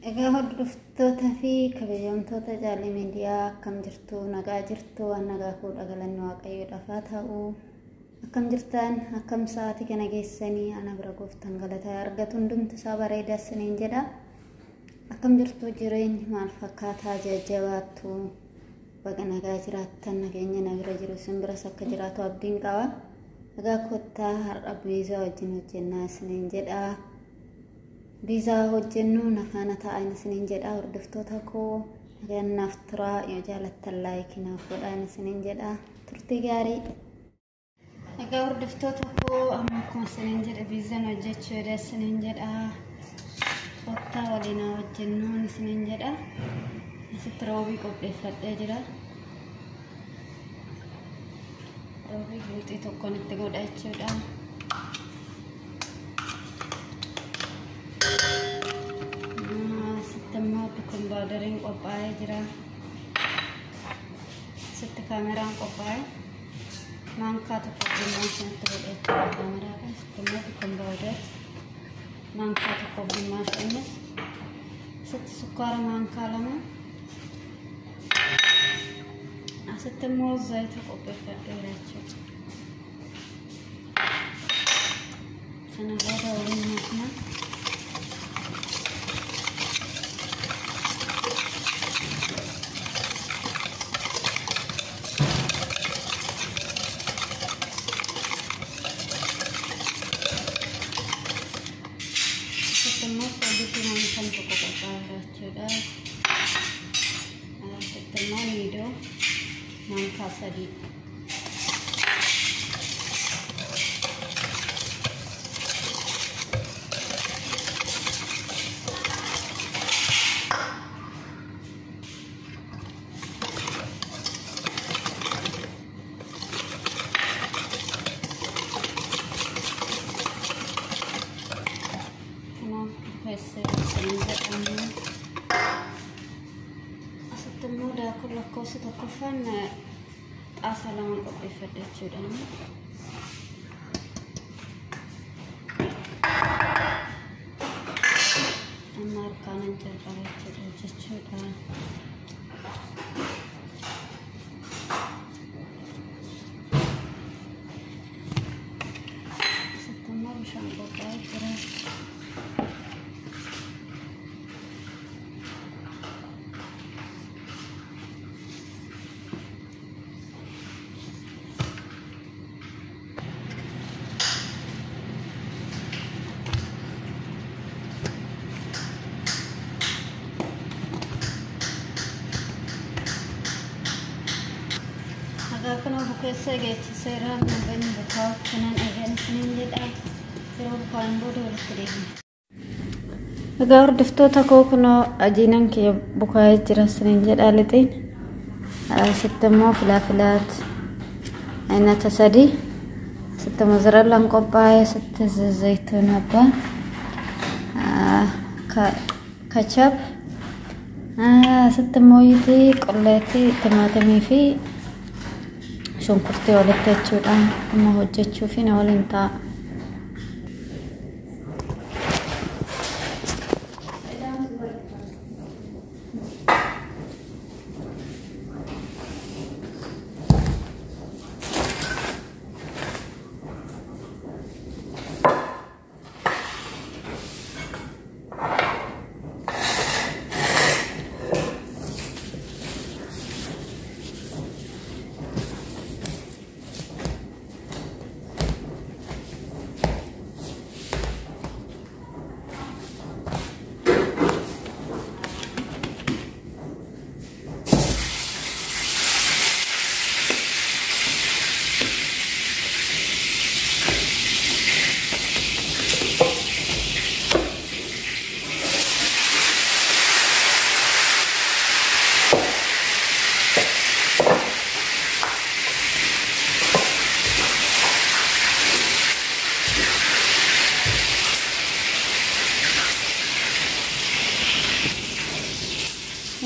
Egaa hordoftoota fi kabajamtoota jaalli miidiyaa akkam jirtu nagaa jirtu waan nagaa fuudha galanni waaqayyoodhaaf haa ta'u akkam jirtan akkam sa'aatii kana geessanii ana bira gooftan galataa argatu hundumti isaa bareedaa isiniin jedha akkam jirtu jireenyi maal fakkaataa jajjabaattu baga nagaa jiraattan nageenya na bira jiru isin biras akka jiraatu abdiin qaba egaa kottaa har'a biizaa wajjin hojjennaa isiniin jedha Biza hojjennu nafana ta'an isiniin jedha hordoftoota koo nagannaaf tura yoo jaalattan like naaf godhaan isiniin jedha turtii gaarii egaa hordoftoota koo amma akkuma isiniin jedha biizaan hojjechuudha isiniin jedha kottaa waliin hojjennuun isiniin jedha asitti roobii qopheeffadhee jira roobii guutii tokkoon itti godha jechuudha Kombaadariin qophaa'ee jira. Sitti kaameraan qophaa'ee maankaa tokko bunaa sanatti godhachuu kaameraadha. Sitti immoo kombaadar maankaa tokko bunaa sanatti sitti sukkaara maankaa lama asitti immoo zayita qopheeffadheera jechuudha. Sana booda waliin nyaatna. Sadi lakkoofsa tokkoffaan xaasaa lamaan qopheeffadhe jechuudha. Amma harkaanan jalqaba jechuudha. Asitti immoo bishaan qophaa'ee jira. Kana bukeessa geessiseeraan nagaan bukaa kanan eegan isiniin jedha yeroo bukaan booda walitti deemna. Egaa hordoftoota koo kunoo ajiinan kiyya bukaa'ee jira isiniin jedha lixiin asitti immoo filaafilaat aynata sadii asitti mozzarellaan qophaa'ee asitti zayituun abbaan kachap asitti immoo yitii qolleetii timaatimii fi shunkurtii walitti jechuudha amma hojjechuuf na waliin ta'a.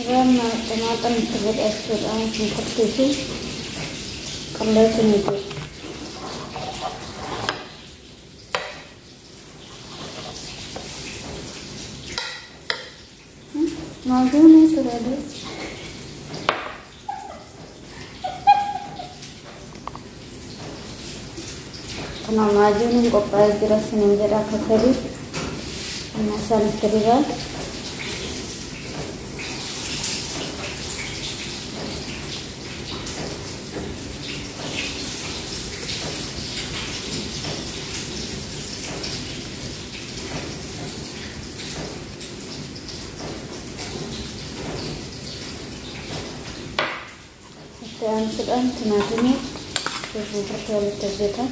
Rama tomato terbuat ekstra seperti itu. Kalau itu معجونة ترادي أنا معجون قبعة جرس من جرا كتري أنا سال تريبا dan sedang tenaga betul terjadi.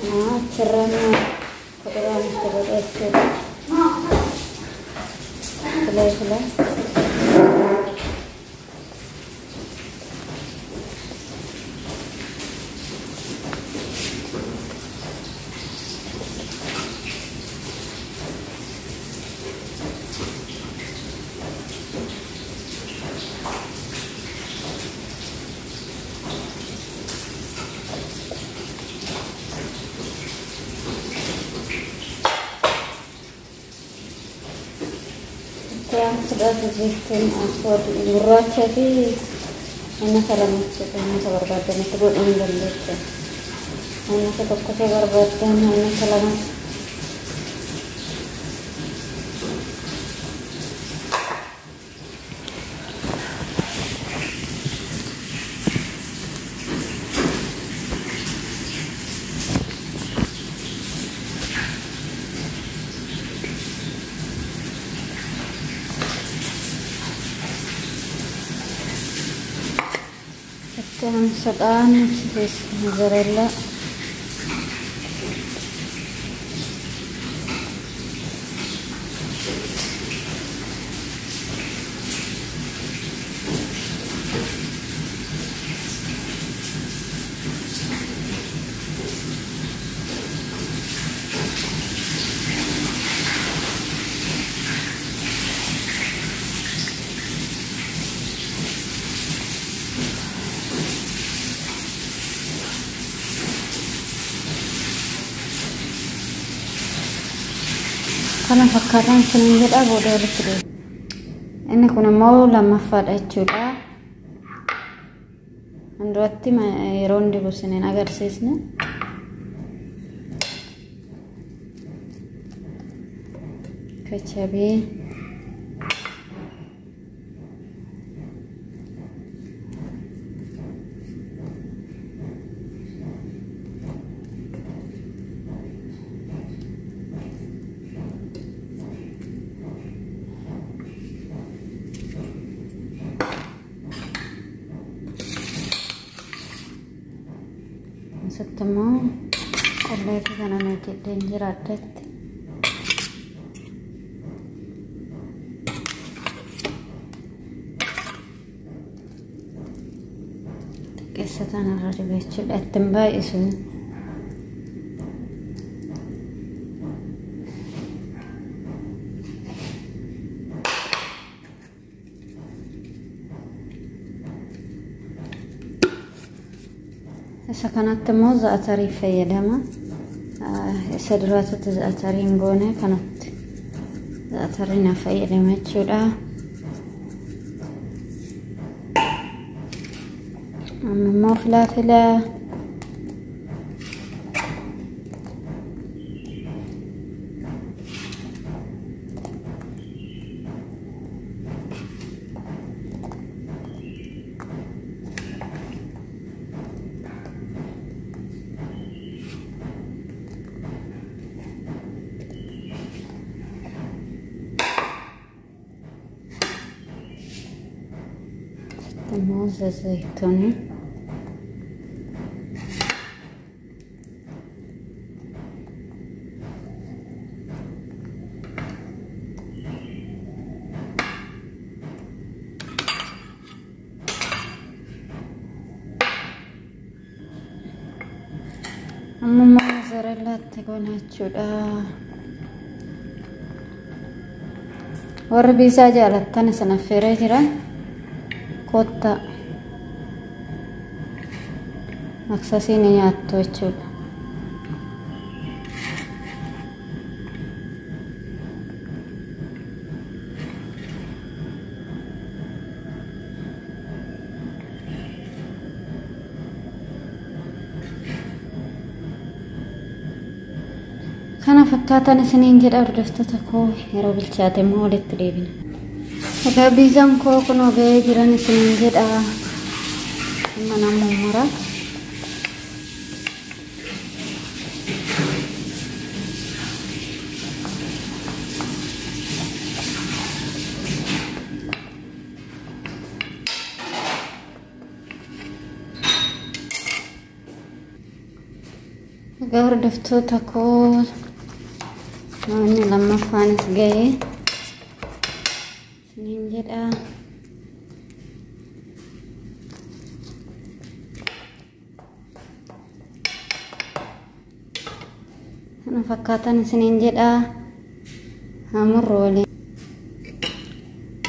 Nah, cerana kotoran terbaik saja. Selai. Yang sudah dibikin asal murah jadi enak kalau macam sabar badan itu buat undang gitu. Enak tetap sabar badan enak kalau yang sedang mozzarella karena fakatan senengit aku udah lebih ini kuna mau lama fada chuda androtti ma rondi businin agar sisna kacabi setemu oleh karena nanti danger adat kesatan ada di becul temba isu سكنت موزة أتاري في يدهما سدرات أتارين قونة كانت أتارينا في يدهما تشودا أما فلافلة موز زيتوني أما mozzarella goona jechuudha. Warri biisaa jaalattan sana affeeree jira. Kotta maksasiin nyaattu jechuudha. Kana fakkaatan isiniin jedha hordoftoota koo yeroo bilchaate immoo walitti deebina. Egaa biizaan koo kunoo ga'ee jiran isiniin jedha. Amma namuu mura. Egaa hordoftoota koo namni lammaffaanis ga'ee isiniin jedha. Kana fakkaatan isiniin jedha. Hamurru waliin.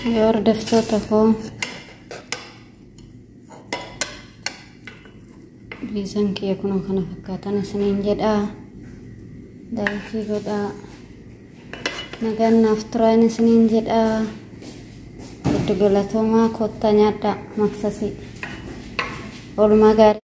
Egaa hordoftoota koo biizaan kiyya kunoo kana fakkaatan isiniin jedha. Daakii godhaa. Nagaan naaf turaan isiniin jedha. Giddu galatoomaa kottaa nyaadhaa maksasii. Oolmaa gaarii.